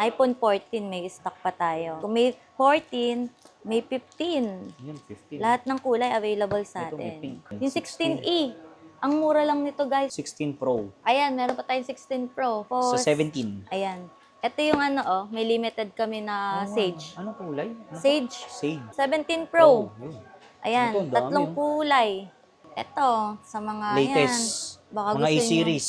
iPhone 14 may stock pa tayo. Kung may 14, may 15. Yun, 15. Lahat ng kulay available sa Ito, may atin. pink. Yung 16E, ang mura lang nito guys. 16 Pro. Ayan, meron pa tayong 16 Pro. So, 17. Ayan. Ito yung may limited kami na Sage. Anong kulay? Sage. Sage. 17 Pro. Yun. Ayan, Ito, ang dami, tatlong kulay. Ito, sa mga Latest. Baka Mga gusto nyo- A-series.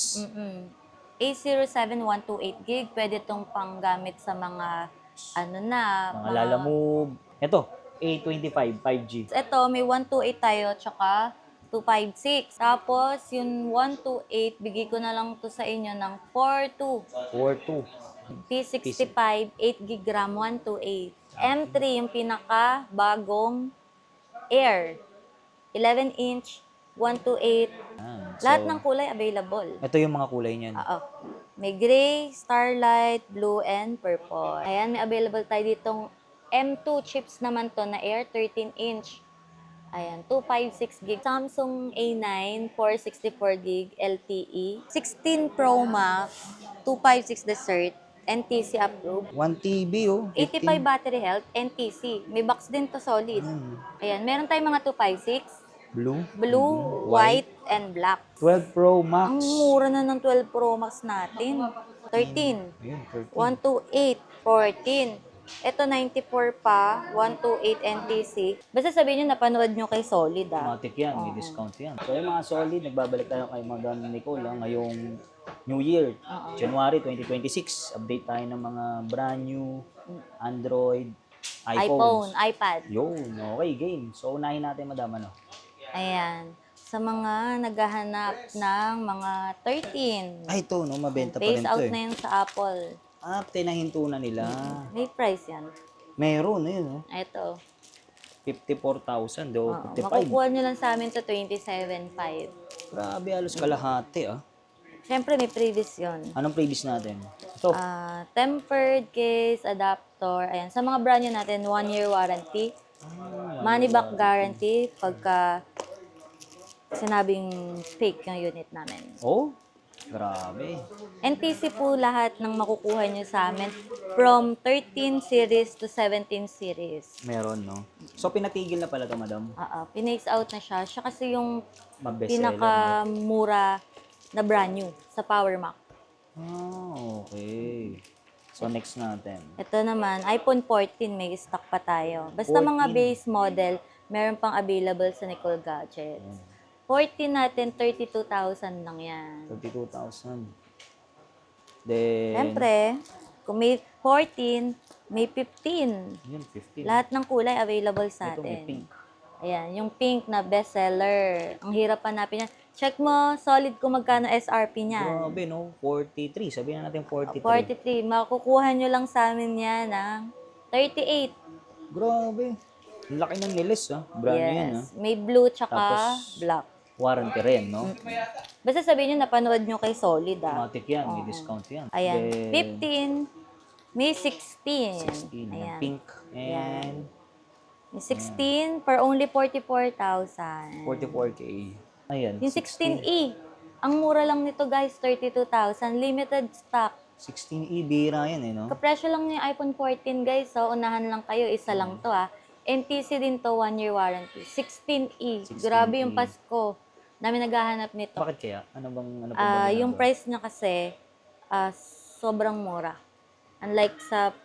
A07 128 gig. Pwede itong panggamit sa mga Mga lalamove. Ito, A25 5G. Ito, may 128 tayo, tsaka 256. Tapos, yung 128, bigay ko na lang to sa inyo ng 42. 42. P65, 8 gig RAM, 128. M3, yung pinaka-bagong Air. 11-inch, 128. Lahat ng kulay available. Ito yung mga kulay niyan. Oo. May gray, starlight, blue, and purple. Ayan, may available tayo ditong M2 chips naman to na Air 13-inch. Ayan, 256 gig. Samsung A9, 464 gig LTE. 16 Pro Max, 256 Desert, NTC approved. 1 TB, oh. 85 battery health, NTC. May box din to solid. Ayan, meron tayong mga 256. Blue, white, and black. 12 Pro Max. Ang mura na ng 12 Pro Max natin. 13. Ayun, 13. 128, 14. Ito 94 pa, 128 NTC. Basta sabihin nyo, napanood nyo kay Solid Automatic yan, may discount yan. So yung mga solid, nagbabalik tayo kay Madam Nicola ngayong New Year, January 2026. Update tayo ng mga brand new Android, iPhone, iPhones. iPad. Yun, okay, game. So unahin natin, Madam, ano? Ayan. Sa mga naghahanap ng mga 13. Ay, ito, no? Mabenta pa rin Phase to out eh. na yun sa Apple. Tinahinto na nila. May price yan. Meron, yun, no? Ito. 54,000, do, 55. Makukuha nyo lang sa amin to 27.5. Grabe, halos kalahati, ah. Siyempre, may previous yun. Anong previous natin? Ito, Tempered case, adapter. Ayan. Sa mga brand nyo natin, 1-year warranty. Money back guarantee pagka sinabing fake yung unit namin. oh, grabe. NTC po lahat ng makukuha nyo sa amin from 13 series to 17 series. Meron, no? So, pinatigil na pala to, Madam? Pinace out na siya. Siya kasi yung Mabestseller, no? pinakamura na brand new sa Power Mac. Okay. So, next natin. Ito naman, iPhone 14 may stock pa tayo. Basta mga 14. base model, meron pang available sa Nicole Gadgets. 14 natin, 32,000 lang yan. 32,000. Then, Siyempre, kung may 14, may 15. yun, 15. Lahat ng kulay available sa Ito, may atin. pink. Ayan, yung pink na bestseller. Ang hirap hanapin yan. Check mo, solid kung magkano SRP niyan. Grabe, no? 43. Sabihin na natin 43. 43. Makukuha nyo lang sa amin yan ng 38. Grabe. Ang laki ng nilis, ah. Brand new yan, ah. May blue tsaka Tapos, black. Warranty rin, no? Basta sabihin nyo, napanood nyo kay Solid, Automatic yan. May discount yan. Ayan, Then, 15. May 16. 16. Ayan. Pink. And May 16 for only 44,000. 44K. Ayan. Yung 16E. Ang mura lang nito guys, 32,000. Limited stock. 16E, bira yan, eh, no? Kapresyo lang yung iPhone 14 guys. So, unahan lang kayo. Isa lang to NTC din to, 1-year warranty. 16E. 16E. Grabe yung Pasko. Dami naghahanap nito. Bakit kaya? Ano bang Yung price niya kasi, sobrang mura. Unlike sa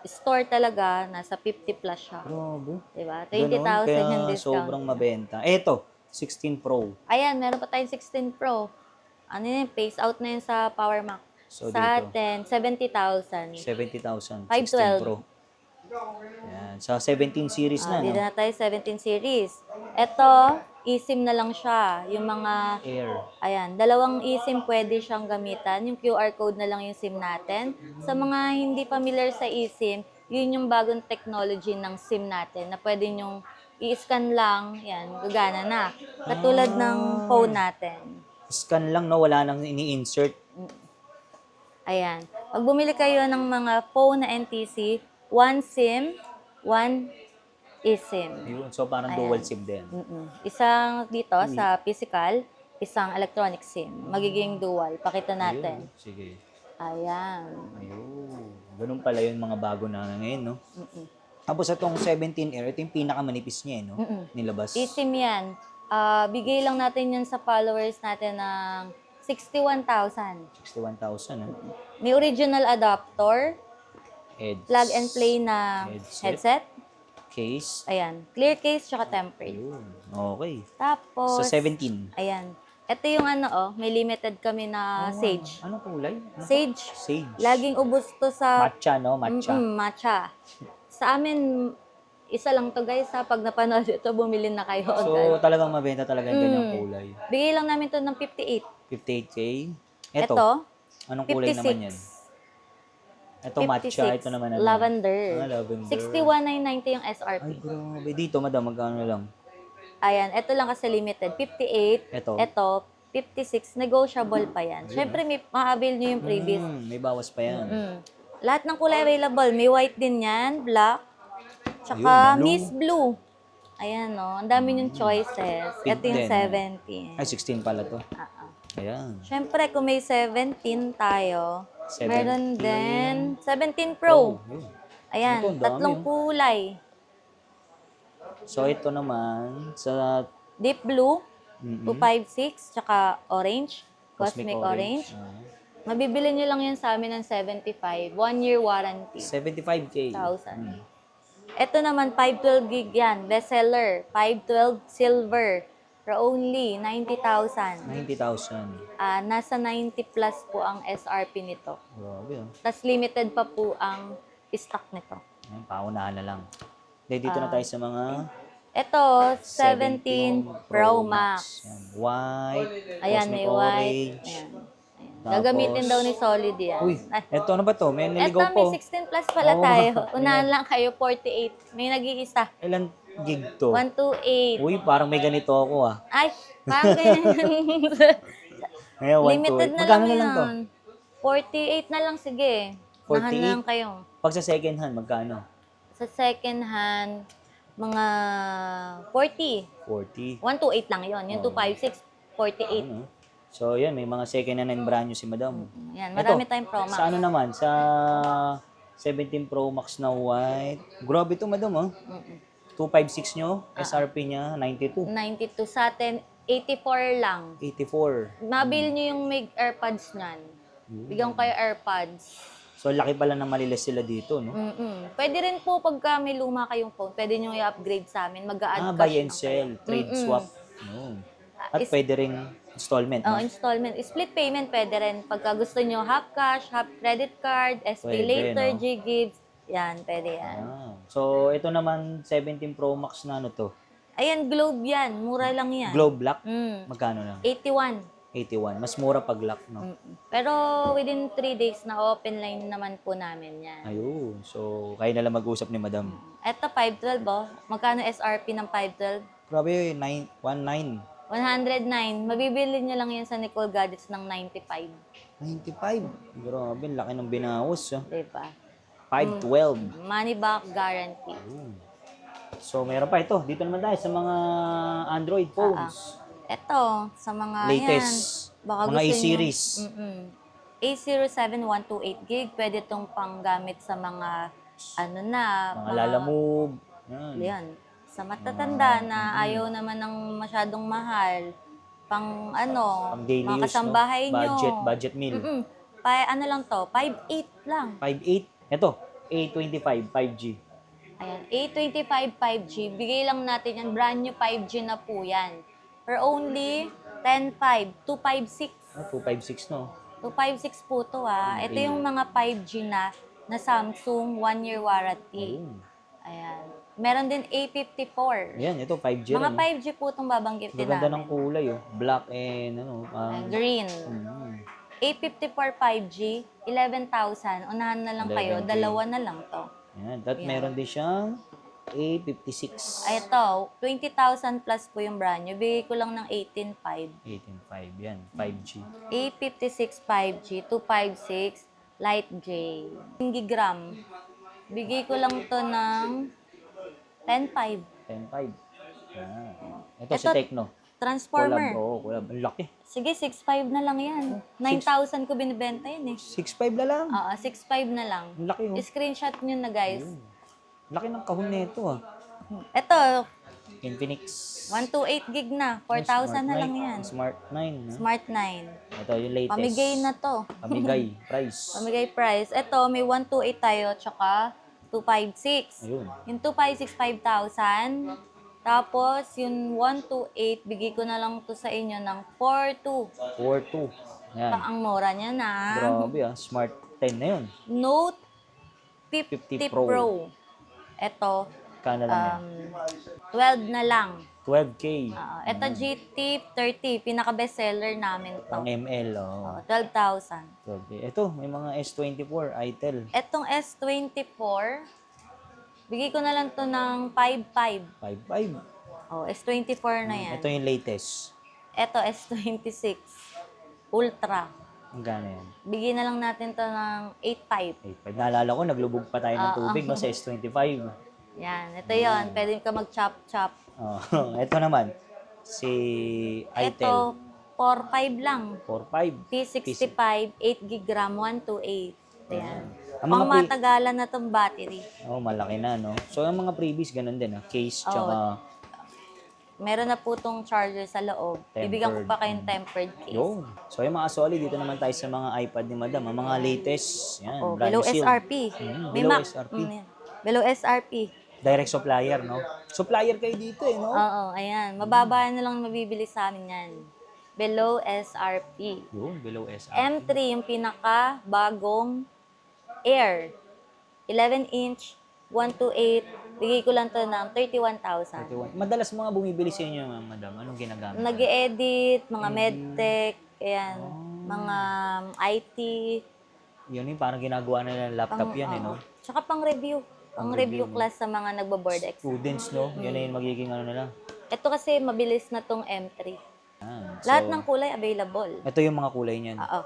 store talaga, nasa 50 plus siya. Grabe. Diba? Ganun, 20,000 kaya yung discount. sobrang mabenta. Eto, 16 Pro. Ayan, meron pa tayong 16 Pro. Ano yun, phase out na yun sa Power Mac. So, sa dito. atin, 70,000. 70,000. 512. 16 Pro. Yan. Sa 17 series na, Dito no? na tayo, 17 series. Ito, eSIM na lang siya. Yung mga, Air. ayan, dalawang eSIM pwede siyang gamitan. Yung QR code na lang yung SIM natin. Sa mga hindi familiar sa eSIM, yun yung bagong technology ng SIM natin na pwede nyong i-scan lang, yan, gagana na. Katulad ng phone natin. Scan lang, no? Wala nang ini-insert. Ayan. Pag bumili kayo ng mga phone na NTC, one SIM, one eSIM. Yun. So, parang dual SIM din. Isang dito sa physical, isang electronic SIM. Magiging dual. Pakita natin. Ayun. Sige. Ayan. Ayun. Ganun pala yung mga bago na ngayon, no? Tapos itong 17 Air, ito yung pinakamanipis niya, no? Nilabas. eSIM yan. Bigay lang natin yan sa followers natin ng 61,000. 61,000, no? May original adapter, Heads. plug and play na headset. Case. Ayan, clear case tsaka tempered. Ayun. Okay. Tapos, Sa 17. ayan. Ito yung may limited kami na sage. Anong kulay? Sage. Sage. Laging ubos to sa Matcha, no? Matcha. matcha. Sa amin, isa lang to guys ha. Pag napanood ito, bumili na kayo So, agad. talagang mabenta talaga yung ganyang kulay. Bigay lang namin to ng 58. 58K. Ito, Anong kulay 56. naman yan? Ito matcha, 56. ito naman Lavender. Lavender. 61,990 yung SRP. Ay, grabe. Dito, madam, magkano lang? Ayan, ito lang kasi limited. 58. Ito. Ito, 56. Negotiable pa yan. Siyempre, may ma-avail nyo yung previous. May bawas pa yan. Lahat ng kulay available. May white din yan, black, tsaka Ayun, blue. Miss Blue. Ayan, no. Ang dami yung choices. Pink Ito yung din. 17. Ay, 16 pala to. Ayan. Siyempre, kung may 17 tayo, 17. meron din 17 Pro. Yun. Ayan, Ito, ang dami, tatlong kulay. So, ito naman, sa Deep Blue, 256, tsaka Orange, Cosmic Orange. Mabibili nyo lang yan sa amin ng 75. 1 year warranty. 75K. 1,000. Ito naman, 512 gig yan. Bestseller. 512 silver. For only 90,000. 90,000. Nasa 90 plus po ang SRP nito. Grabe, oh. Tapos limited pa po ang stock nito. Ayan, paunahan na lang. Dito na tayo sa mga Ito, 17 Pro Max. Yan. White, Ayan, cosmic may white. orange. Ayan. Tapos- Gagamitin daw ni Solid yan. Uy, Ay, eto ano ba to? May eto, naligaw may po. 16 plus pala Oo. tayo. Unahan lang kayo, 48. May nag-iisa. Ilan gig to? 128. Uy, parang may ganito ako ah. Ay, parang ganyan. Ngayon, 128. Limited na Magkano lang na lang to? yan. 48 na lang, sige. 48? Nahan na lang kayo. Pag sa second hand, magkano? Sa second hand, mga 40. 40. 128 lang yon. Yung 256, 48. Ano? So, yan, may mga second hand and brand new si madam. Yan, marami Ito, tayong Pro Max. Sa ano naman? Sa 17 Pro Max na white. Grabe to, madam, oh. 256 nyo, SRP niya, 92. 92 sa atin, 84 lang. 84. Mabil nyo yung may AirPods nyan. Bigyan ko kayo AirPods. So, laki pala ng maliles sila dito, no? Pwede rin po pagka may luma kayong phone, pwede nyo i-upgrade sa amin. Mag-a-add Buy cash and lang sell, kayo. trade swap. No. At pwede ring installment, no? Installment. Split payment pwede rin. Pagka gusto nyo half cash, half credit card, SPay Pwede, later, no? G-Gives. Yan, pwede yan. So, ito naman, 17 Pro Max na ano to? Ayan, Globe yan. Mura lang yan. Globe Black? Mm. Magkano lang? 81. 81. Mas mura pag lock, no? Pero within 3 days na open line naman po namin yan. Ayun. So, kayo na lang mag-usap ni madam. Eto, 512 oh. Magkano SRP ng 512? Grabe, 19. 109. Mabibili nyo lang yan sa Nicole Gadgets ng 95. 95. Grabe, laki ng binawas. Ah. Diba? 512. Money back guarantee. So, meron pa ito. Dito naman tayo sa mga Android phones. Eto, sa mga Latest. yan. Baka Mga gusto nyo- A-series. A07 128 gig. Pwede itong panggamit sa mga ano na. Mga lalamove. Yan. Yan. Sa matatanda na ayaw naman ng masyadong mahal. Pang ano, Pang daily mga use, no? kasambahay nyo. Budget meal. Ano lang to, 5.8 lang. 5.8. Ito, A25 5G. Ayan, A25 5G. Bigay lang natin yan. Brand new 5G na po yan. For only 10.5, 256. 256, no? 256 po to ha. Ito yung mga 5G na Samsung 1 year warranty. Ayan. Meron din A54. Ayan, ito 5G Mga rin. 5G po itong babanggitin Maganda ng namin. kulay, oh. Black and ano. Green. A54 5G, 11,000. Unahan na lang kayo. 11K. Dalawa na lang to. Ayan, meron din siyang A56. Ito, 20,000 plus po yung brand new. Bigay ko lang ng 18,500. 18.5, yan. 5G. A56 5G, 256, Light J. 1 gigram. Bigay ko lang to ng 10,500. 10.5. Ito si Tecno. Transformer. Collab. Ang laki. Sige, 6.5 na lang yan. 9,000 ko binibenta yan eh. 6.5 na lang. Oo, 6.5 na lang. Ang laki oh. Screenshot nyo na guys. Laki ng kahon nito ah. Ito, Infinix. 128 gig na. 4,000 na lang yan. Smart 9. No? Smart 9. Ito yung latest. Pamigay na to. Pamigay. Price. Pamigay price. Ito, may 128 tayo, tsaka 256. Ayun. Yung 256, 5,000. Tapos, yung 128, bigay ko na lang to sa inyo ng 42. 4.2. Yan. Ang mura niya na. Grabe ah. Smart 10 na yun. Note 50 50 Pro. Pro. Ito, Kano lang yan? 12 na lang. 12K. Ito GT 30, pinaka-bestseller namin to. Ang ML. Oh. 12,000. 12K. Ito, may mga S24, ITEL. Etong S24, bigay ko na lang to ng 5.5. 5.5. Oh, S24 na yan. Ito yung latest. Ito, S26. Ultra. Ang gano yan? Bigyan na lang natin to ng 8.5. 8.5. Naalala ko, naglubog pa tayo ng tubig no, sa S25. Yan. Ito yon. Pwede ka mag-chop-chop. Oh, ito naman. Si ITEL. Ito, 4.5 lang. 4.5. P65, 8 gig RAM, 128. Ayan. Ang mga Pang matagalan na tong battery. Oh, malaki na, no? So, ang mga freebies, ganun din, ah. Case, tsaka Meron na po tong charger sa loob. Bibigyan ko pa kayong tempered case. yun. So, yung mga solid, dito naman tayo sa mga iPad ni Madam. Ang mga latest, yan, Oh, brand below new seal. SRP. May Below Mac. SRP. Yan. Below SRP. Direct supplier, no? Supplier kayo dito, eh, no? Oo, ayan. Mababa na lang mabibili sa amin yan. Below SRP. Yun, below SRP. M3, yung pinaka bagong Air. 11-inch, 128. Bigay ko lang to ng 31,000. 31. Madalas mga bumibili sa inyo, Madam. Anong ginagamit? Nag-edit, mga medtech, ayan, mga IT. Yun yung parang ginagawa na ng laptop yan, eh, no? Tsaka pang-review. Pang-review class sa mga nagbo-board exam. Students, no? Yan na yung magiging ano nila. Ito kasi mabilis na tong M3. Ah, Lahat ng kulay available. ito yung mga kulay niyan. Oo.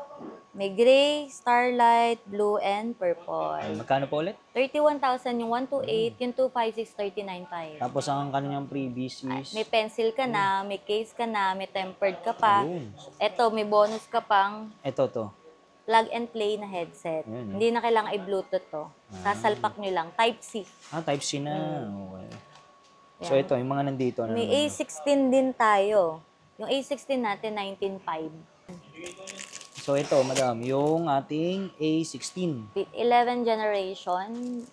May gray, starlight, blue, and purple. Magkano po ulit? 31,000 yung 128, yung 256, 39,500. Tapos ang kanyang freebies is... May pencil ka na, may case ka na, may tempered ka pa. Ayun. Ito, may bonus ka pang Ito to. plug and play na headset. Ayun, Hindi na kailangan i-bluetooth to. Sasalpak nyo lang. Type-C. Ah, Type-C na. Okay. So ito, yung mga nandito. Na May A16 din tayo. Yung A16 natin, 19.5. So ito, Madam, yung ating A16. 11 generation.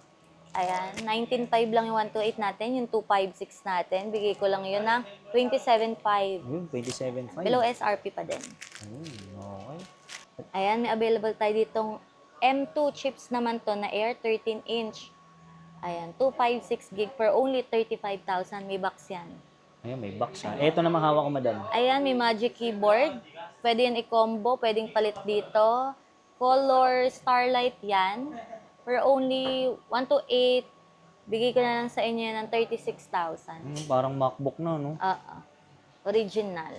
Ayan, 19.5 lang yung 128 natin. Yung 256 natin, bigay ko lang yun ng 27.5. Ayun, 27.5. Below SRP pa din. Ayun, okay. Ayan, may available tayo ditong M2 chips naman to na Air 13-inch. Ayan, 256 gig for only 35,000. May box yan. Ayun, may box ha. Ito naman hawak ko, Madam. Ayan, may Magic Keyboard. Pwede yan i-combo, pwedeng palit dito. Color Starlight yan. For only 128, bigay ko na lang sa inyo yan ng 36,000. Parang MacBook na, no? Original.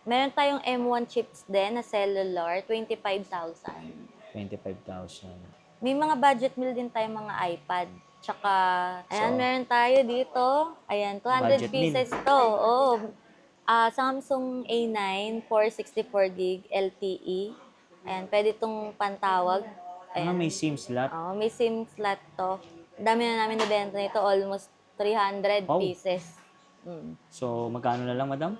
Meron tayong M1 chips din na cellular, 25,000. 25,000. May mga budget meal din tayong mga iPad. Tsaka, ayan, meron tayo dito. Ayan, 200 Budget pieces to. Oh, Samsung A9, 464 gig LTE. Ayan, pwede itong pantawag. Ayan. May SIM slot. Oh, may SIM slot to. Dami na namin nabenta nito, almost 300 Wow. pieces. So, magkano na lang, Madam?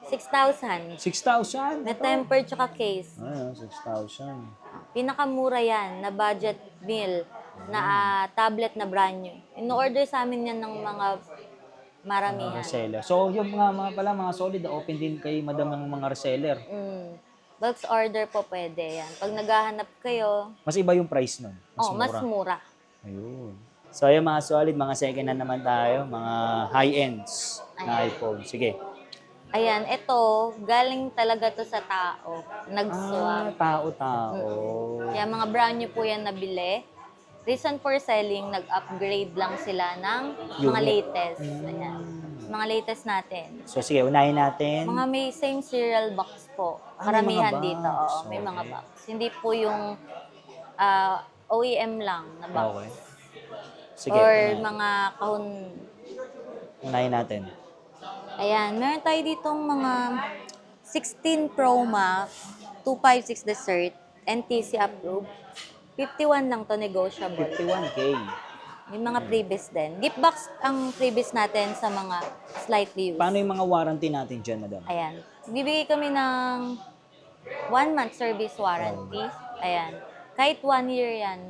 6,000. 6,000. May tempered tsaka case. Ayun, 6,000. Pinakamura yan na budget meal na tablet na brand new. In-order sa amin yan ng mga maramihan. Reseller. So, yung mga solid, open din kay Madam ng mga reseller. Bulk order po pwede yan. Pag naghahanap kayo, Mas iba yung price nun. mas mura. Ayun. So, yung mga solid, mga second hand naman tayo, mga high-ends na iPhone. Sige. Ayan, ito, galing talaga to sa tao. Nag-swap. Tao-tao. Kaya mga brand new po yan nabili. Reason for selling, nag-upgrade lang sila ng mga latest. Ayan. Mga latest natin. So, sige, unahin natin. Mga may same serial box po. may Karamihan mga box. dito. Oo, may mga box. Hindi po yung OEM lang na box. Okay. Sige, Or unahin. mga kahon. Unahin natin. Ayan, meron tayo ditong mga 16 Pro Max, 256 Desert, NTC approved. 51 lang to, negotiable. 51K. May mga previous din. Gift box ang previous natin sa mga slightly used. Paano yung mga warranty natin dyan, madam? Ayan. Bibigay kami ng 1 month service warranty. Ayan. Kahit 1 year yan.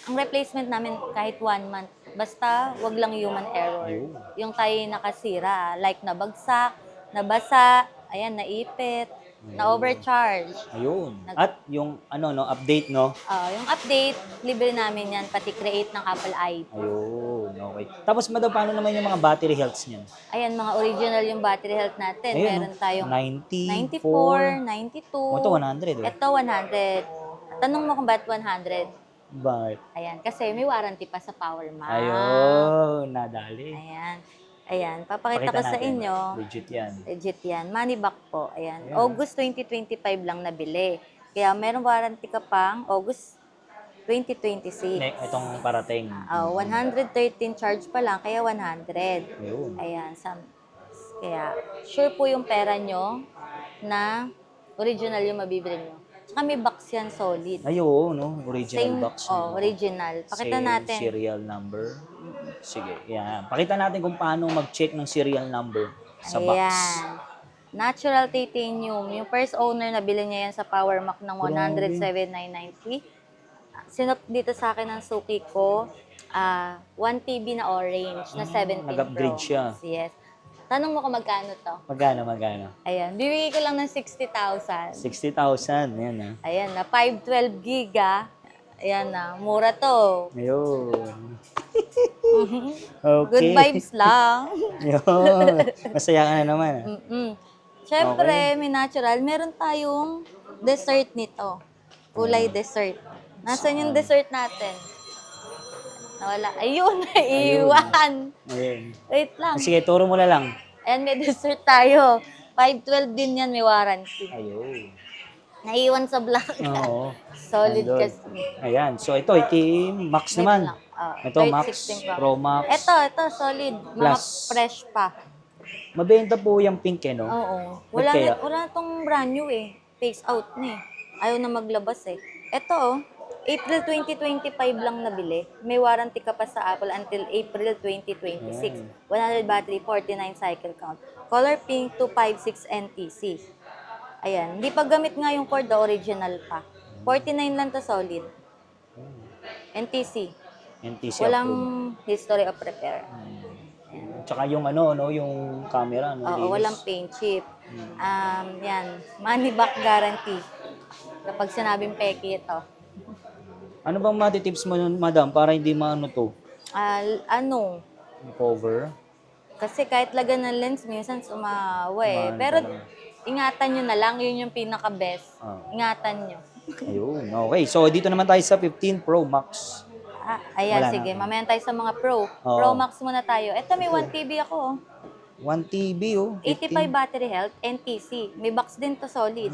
Ang replacement namin kahit 1 month. Basta wag lang human error. Ayun. Yung tayo nakasira. Like nabagsak, nabasa, ayan, naipit, na-overcharge. Ayun. At yung update, no? Yung update, libre namin yan. Pati create ng Apple ID. Ayun, okay. Tapos, madam, paano naman yung mga battery healths niyan? Ayan, mga original yung battery health natin. Ayun, Meron tayong 94, 92. Ito, 100, eh. Ito, 100. Tanong mo kung ba't 100? Bakit? Ayan, kasi may warranty pa sa Power Mac. Ayun, nadali. Ayan. Ayan, papakita ko sa natin. inyo. Legit yan. Legit yan. Money back po. Ayan. Ayan. August 2025 lang nabili. Kaya meron warranty ka pang August 2026. Itong parating. 113 charge pa lang, kaya 100. Ayun. Ayan. Kaya sure po yung pera nyo na original yung mabibili nyo. Tsaka may box yan solid. Ayun, no? Original box. no? Original. Pakita Same natin. serial number. Sige, yan. Pakita natin kung paano mag-check ng serial number sa box. Ayan. Natural titanium. Yung first owner na bilhin niya yan sa Power Mac ng 107,990. Sinop dito sa akin ng suki ko, 1 TB na orange na 17 nag-upgrade Pro. siya. Yes. Tanong mo kung magkano to. Magkano? Ayan. Bibigay ko lang ng 60,000. 60,000. Yan, ha? Ayan na. 512 giga. Ayan na. Mura to. Ayun. Okay. Good vibes lang. Ayun. Masaya ka na naman. ah. Siyempre, may natural. Meron tayong dessert nito. Kulay dessert. Nasaan yung dessert natin? Nawala. Ayun, naiiwan. Ayun. Wait lang. Sige, turo mo na lang. Ayan, may dessert tayo. 512 din yan, may warranty. Ayun. Naiiwan sa black. Oo. Solid Nandun. kasi. Ayan. So, ito, Max Wait naman. lang. Ito, Max, 16 Pro Max. Ito, solid. Mga Plus. fresh pa. Mabenta po yung pink, no? Oo. Ba't kaya? Wala tong brand new eh. Phase out na eh. Ayaw na maglabas eh. Ito April 2025 lang nabili. May warranty ka pa sa Apple until April 2026. 100 battery, 49 cycle count. Color pink, 256 NTC. Ayan. Hindi pa gamit nga yung cord, original pa. 49 lang to solid. NTC. NTC Walang approved. history of repair. Tsaka yung yung camera, no? Oo, linis. walang paint chip. Yan, money back guarantee. Kapag sinabing peki ito. Ano bang matitips mo nun, madam, para hindi maano to? Yung cover? Kasi kahit lagan ng lens, minsan sumawa eh. Mahal Pero talaga. ingatan nyo na lang, yun yung pinaka-best. Ah. Ingatan nyo. Ayun, okay. So, dito naman tayo sa 15 Pro Max. Ayan, Wala sige. na. Mamaya tayo sa mga Pro. Oo. Pro Max muna tayo. Ito, may 1 TB ako. 1 TB, 85 battery health, NTC. May box din to solid.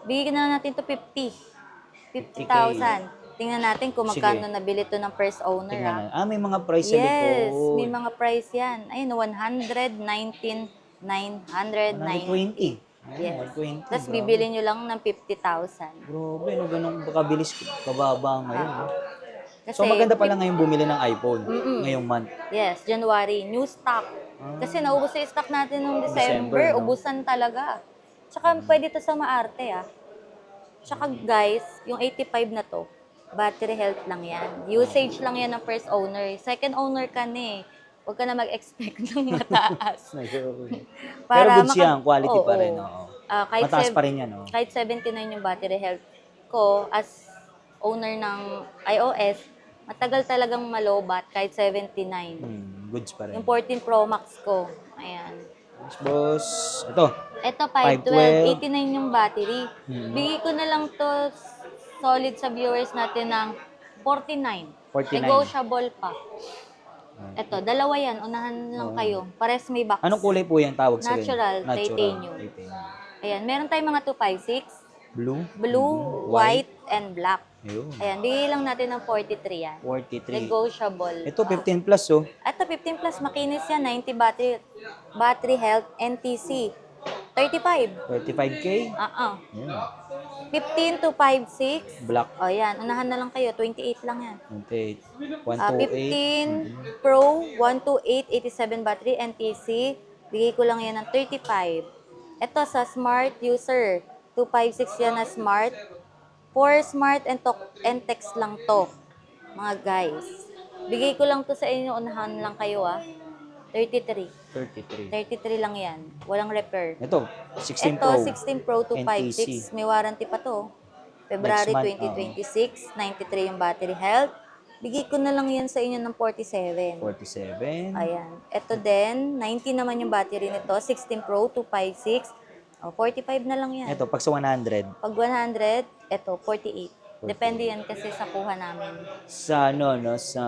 Bigyan na natin to 50. 50,000. Tingnan natin kung magkano Sige. nabili to ng first owner. Tingnan na. May mga price sa Yes, likod. may mga price yan. Ayun, 119,990. 120. Yes. 120. Tapos grabe. bibili nyo lang ng 50,000. Grabe, no? Ganun kabilis, kababa ngayon. No? Kasi, So, maganda pala ngayon bumili ng iPhone ngayong month. Yes, January, new stock. Kasi naubos yung stock natin noong December, no? ubusan talaga. Tsaka pwede to sa Maarte Tsaka guys, yung 85 na to, battery health lang yan. Usage lang yan ng first owner. Second owner ka na Huwag ka na mag-expect ng mataas. Pero goods yan, quality pa rin. Oo. Mataas pa rin yan. Oh. Kahit 79 yung battery health ko as owner ng iOS, matagal talagang malobat kahit 79. Goods pa rin. Yung 14 Pro Max ko. Ayan. Boss, ito. Ito, 512. 512. 89 yung battery. Bigay ko na lang to solid sa viewers natin ng 49. 49. Negotiable pa. Ito, dalawa yan. Unahan lang kayo. Pares may box. Anong kulay po yan tawag sa Natural, titanium. Ayan, meron tayong mga 256. Blue? Blue, white, and black. Ayun. Ayan, bigay lang natin ng 43 yan. 43. Negotiable. Ito, 15 plus, oh. Ito, 15 plus, makinis yan. 90 battery health, NTC. 35. 35K. Ayun. 15 to 5.6. Black. O yan, unahan na lang kayo. 28 lang yan. 28. 128. 15 Pro, 128, 87 battery, NTC. Bigay ko lang yan ng 35. Ito sa smart user. 256 yan na smart. For smart and talk and text lang to, mga guys. Bigay ko lang to sa inyo, unahan lang kayo 33. 33 lang yan. Walang repair. Ito, 16 Ito, Pro. 16 Pro 256. May warranty pa to. February Next month, 2026. 93 yung battery health. Bigay ko na lang yan sa inyo ng 47. 47. Ayan. Ito din, 90 naman yung battery nito. 16 Pro 256. O, 45 na lang yan. Ito, pag sa 100. Pag 100, ito, 48. Depende yan kasi sa kuha namin. Sa ano, no, sa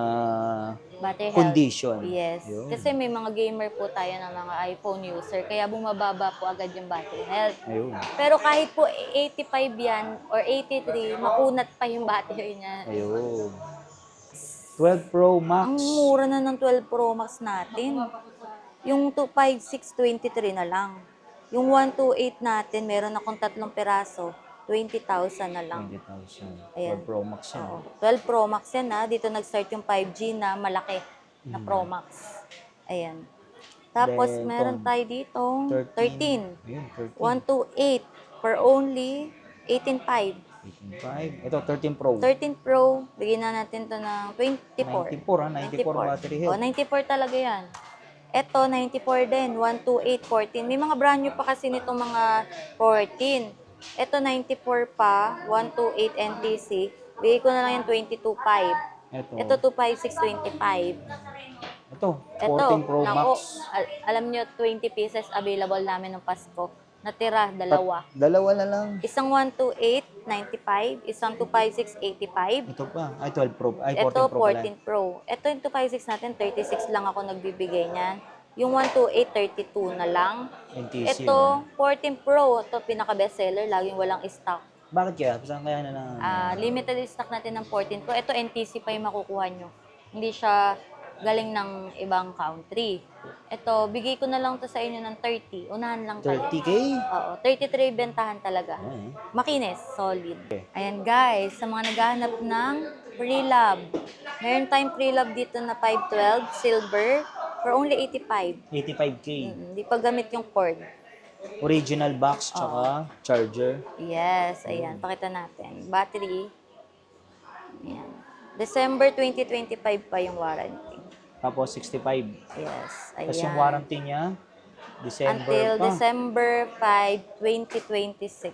Battery health. condition. Yes. Yun. Kasi may mga gamer po tayo ng mga iPhone user, kaya bumababa po agad yung battery health. Ayun. Pero kahit po 85 yan or 83, makunat pa yung battery niya. Ayun. 12 Pro Max. Ang mura na ng 12 Pro Max natin. Yung 256, 23 na lang. Yung 128 natin, meron akong 3 peraso, 20,000 na lang. 20,000. Ayan. 12 Pro Max yan. Oo. 12 Pro Max yan Dito nag-start yung 5G na malaki na Pro Max. Ayan. Tapos Then, meron itong tayo ditong 13. Ayun, 13. 128 for only 18.5. 18.5. Ito, 13 Pro. 13 Pro, bigyan na natin to ng 24. 94, 94 battery health. 94 talaga yan. Ito, 94 din. 128, 14. May mga brand new pa kasi nitong mga 14. Ito, 94 pa. 128 NTC. Bigay ko na lang yung 22.5. Ito, 256, 25. Ito, Ito, 14 Pro naku, Max. alam nyo, 20 pieces available namin ng Pasko. Natira, dalawa. Dalawa na lang. Isang 128, 95. Isang 256, 85. Ito pa. Ay, 12 Pro. Ay, 14 Ito, Pro pala. 14 Pro. Ito yung 256 natin, 36 lang ako nagbibigay niyan. Yung 128, 32 na lang. NTC. Ito, 14 Pro. Ito, pinaka-bestseller. Laging walang stock. Bakit kaya? Saan kaya na lang? Limited stock natin ng 14 Pro. Ito, NTC pa yung makukuha nyo. Hindi siya galing ng ibang country. Ito, bigay ko na lang to sa inyo ng 30. Unahan lang tayo. 30K? Oo, 33 bentahan talaga. Ay. Makinis, solid. Okay. Ayan guys, sa mga naghahanap ng pre-lab. Meron tayong pre-lab dito na 512 silver for only 85. 85K. Hindi pa gamit yung cord. Original box, tsaka charger. Yes, ayan, pakita natin. Battery. Ayan. December 2025 pa yung warranty. Tapos 65. Yes, ayan. Tapos yung warranty niya, December Until pa. December 5,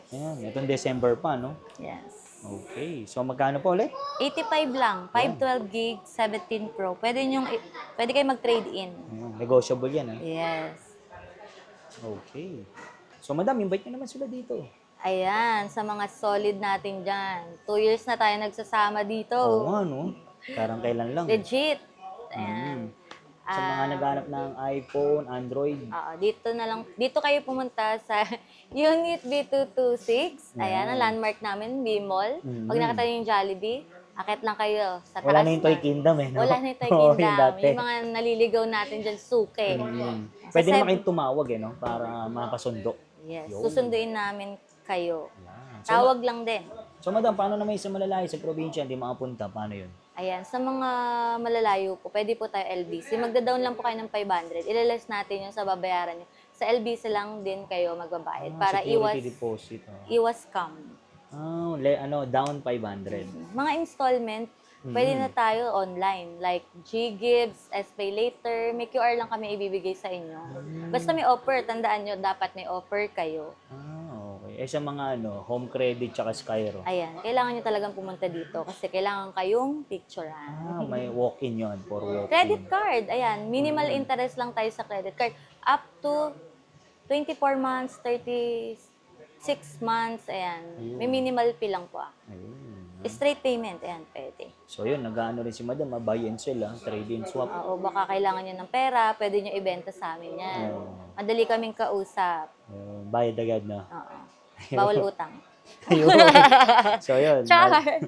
2026. Ayan, itong December pa, no? Yes. Okay. So, magkano po ulit? 85 lang. 512 gig, 17 Pro. Pwede kayo mag-trade in. Ayan, negotiable yan, eh. Yes. Okay. So, madam, invite nyo naman sila dito. Ayan, sa mga solid natin dyan. 2 years na tayo nagsasama dito. Oo nga, no? Parang kailan lang. Legit. Ayan. Sa mga naghanap ng iPhone, Android. Dito na lang. Dito kayo pumunta sa Unit B226. Ayan, ang landmark namin, B-Mall. Pag nakita yung Jollibee, akit lang kayo sa taas. Wala na yung Toy Kingdom, eh, no? Wala na yung Toy Oo, Kingdom. yung dati. Yung mga naliligaw natin dyan, suke. Pwede naman kayong tumawag, eh, no? Para makasundo. Yes, Yo. susunduin namin kayo. Yan. Tawag lang din. So, madam, paano naman sa malalayo, sa probinsya, hindi makapunta? Paano yun? Ayan, sa mga malalayo po, pwede po tayo LBC. Magda-down lang po kayo ng 500. Ilaless natin yung sa babayaran nyo. Sa LBC lang din kayo magbabayad para security deposit. iwas scam. Down 500. Mga installment, pwede na tayo online. Like G-Gives, SPay Later, may QR lang kami ibibigay sa inyo. Basta may offer, tandaan nyo, dapat may offer kayo. Okay. Sa mga home credit tsaka Skyro. Ayan, kailangan nyo talagang pumunta dito kasi kailangan kayong picturean. May walk-in yon for walk-in. Credit card, ayan, minimal interest lang tayo sa credit card. Up to 24 months, 36 months, ayan. May minimal fee lang po. Ayun. Straight payment, ayan, pwede. So yun, nag-ano rin si madam, buy and sell, trade-in swap. O baka kailangan nyo ng pera, pwede nyo ibenta sa amin yan. Madali kaming kausap. Bayad agad na. Oo. Bawal utang. Ayun. So yun. Char!